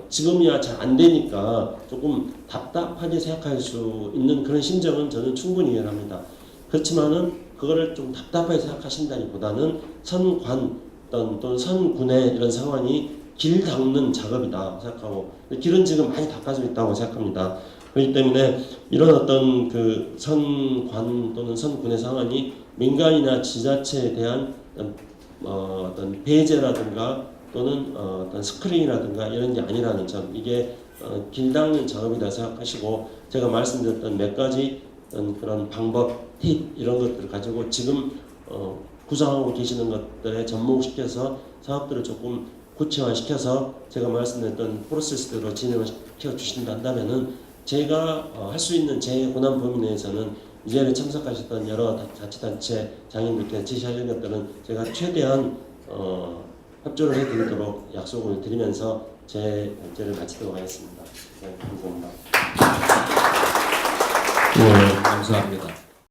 지금이야 잘 안 되니까 조금 답답하게 생각할 수 있는 그런 심정은 저는 충분히 이해합니다. 그렇지만은 그거를 좀 답답하게 생각하신다기보다는 선관 또는 선군의 이런 상황이 길 닦는 작업이다 생각하고 길은 지금 많이 닦아져 있다고 생각합니다. 그렇기 때문에 이런 어떤 그 선관 또는 선군의 상황이 민간이나 지자체에 대한 어떤 배제라든가 또는 어떤 스크린이라든가 이런 게 아니라는 점 이게 길 닦는 작업이다 생각하시고 제가 말씀드렸던 몇 가지 그런 방법, 팁 이런 것들을 가지고 지금 구상하고 계시는 것들에 접목시켜서 사업들을 조금 구체화시켜서 제가 말씀드렸던 프로세스대로 진행을 시켜 주신다면은 제가 할 수 있는 제 권한 범위 내에서는 이 자리에 참석하셨던 여러 자치단체 장인분께 제시하는 것들은 제가 최대한 협조를 해드리도록 약속을 드리면서 제 발제를 마치도록 하겠습니다. 네, 감사합니다. 네, 감사합니다.